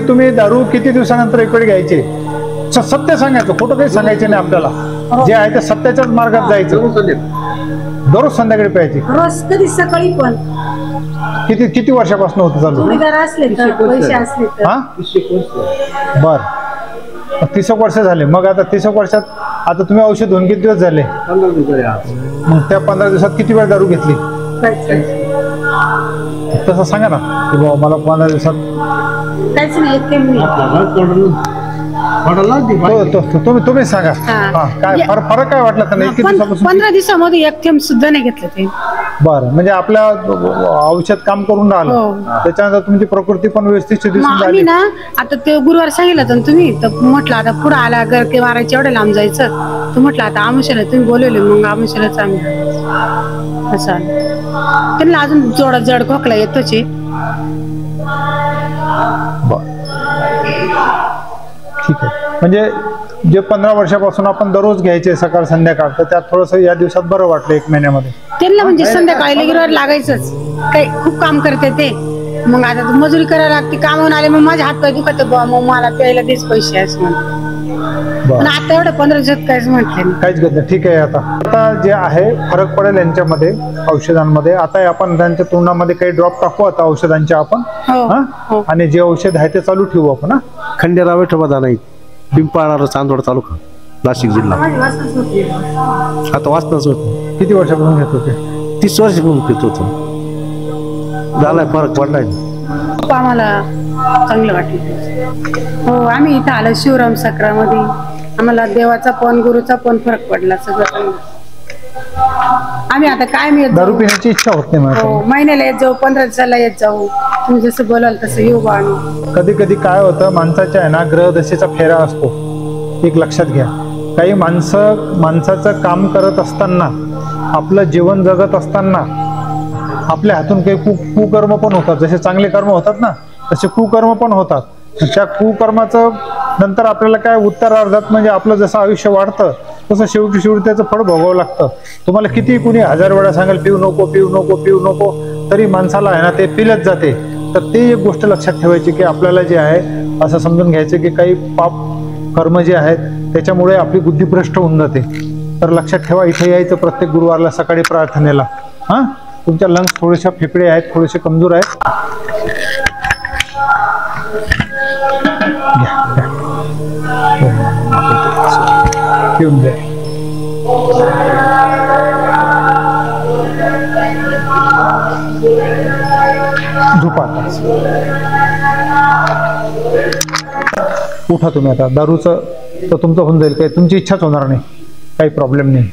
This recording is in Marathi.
तुम्ही दारू किती दिवसानंतर एक वेळ घ्यायचे? सत्य सांगायचं, खोटं काही सांगायचे नाही आपल्याला. जे आहे ते सत्याच्याच मार्गात जायचं. दररोज संध्याकाळी प्यायची? रोज कधी सकाळी पण. किती वर्षापासून होतं चालू? जोडीदार असले तर, पैसे असले तर. हा, बर. 30 वर्ष झाले. मग आता 30 वर्षात आता तुम्ही औषध घेऊन किती दिवस झाले? 15 दिवस. मग त्या 15 दिवसात किती वेळ दारू घेतली? तसं सांगा ना की बाबा मला 15 दिवसात काहीच नाही. तुम्ही सांगा. काय फरक काय वाटला तर? 15 दिवसामध्ये एक थेंब सुद्धा नाही घेतलं ते. बरं, म्हणजे आपल्या औषध काम करून राहिलं, त्याच्यानंतर तुमची प्रकृती पण व्यवस्थित दिसून राहिली ना. आता ते गुरुवार सांगितलं तर तुम्ही, तर म्हटलं आता पुढे आला गरके मारायचे एवढे लांब जायचं, तर म्हटलं आता आमुष्याला तुम्ही बोलवले, मग आमुष्यालाच आम्ही असं त्यांना अजून जोडा जड खोकला येतोच. ठीक आहे. म्हणजे जे 15 वर्षापासून आपण दररोज घ्यायचे सकाळ संध्याकाळ, तर त्यात थोडंसं या दिवसात बरं वाटलं 1 महिन्यामध्ये त्यांना. म्हणजे संध्याकाळी गिरवार लागायचंच, काही खूप काम करते ते. मग आता मजुरी करायला लागते, कामावून आले मग माझे हात पाय दुखत, मग मला प्यायला देच पैसे असं म्हणते. पण आता एवढं 15 दिवसात काहीच म्हटलं नाही, काहीच घेतलं. ठीक आहे. आता जे आहे फरक पडेल यांच्यामध्ये औषधांमध्ये. आता आपण त्यांच्या तोंडामध्ये काही ड्रॉप टाकू आता औषधांचे आपण, आणि जे औषध आहे ते चालू ठेवू आपण. खंडेराव विठोबा नाही, पिंपळा चांदवड तालुका, नाशिक जिल्हा. आता वाचनाच होत. किती वर्षापासून घेत होते? 30 वर्षापासून पित होतो. झालाय, फरक पडलाय. आम्हाला चांगलं वाटलं. हो, आम्ही इथं आलो शिवराम साखरामध्ये. आम्हाला देवाचा पण गुरुचा पण फरक पडला सगळं. आम्ही आता काय मी दारू पिण्याची इच्छा होत नाही. हो, महिन्याला येत जाऊ, 15 दिवसाला येत जाऊ. तुम्ही जसं बोलाल तसं येऊ बा. कधी कधी काय होतं, माणसाच्या आहे ना ग्रहदशेचा फेरा असतो. एक लक्षात घ्या, काही माणसाचं काम करत असताना, आपलं जीवन जगत असताना आपल्या हातून काही कुकर्म पण होतात. जसे चांगले कर्म होतात ना, तसे कुकर्म पण होतात. त्या कुकर्माचं नंतर आपल्याला काय उत्तरार्धात, म्हणजे आपलं जसं आयुष्य वाढतं तसं शेवटी त्याचं फळ भोगावं लागतं. तुम्हाला किती कुणी 1000 वेळा सांगाल पिऊ नको पिऊ नको पिऊ नको, तरी माणसाला आहे ना ते पिलच जाते. तर ती एक गोष्ट लक्षात ठेवायची की आपल्याला जे आहे असं समजून घ्यायचं की काही पाप कर्म जे आहेत त्याच्यामुळे आपली बुद्धी भ्रष्ट होऊन जाते. तर लक्षात ठेवा, इथे यायचं प्रत्येक गुरुवारला सकाळी प्रार्थनेला. तुमच्या लंग्स थोडेसे फेफडे आहेत, थोडेसे कमजोर आहेत. घेऊन द्या. झोपा. उठा तुम्ही आता. दारूचं तर तुमचं होऊन जाईल, काही तुमची इच्छाच होणार नाही, काही प्रॉब्लेम नाही.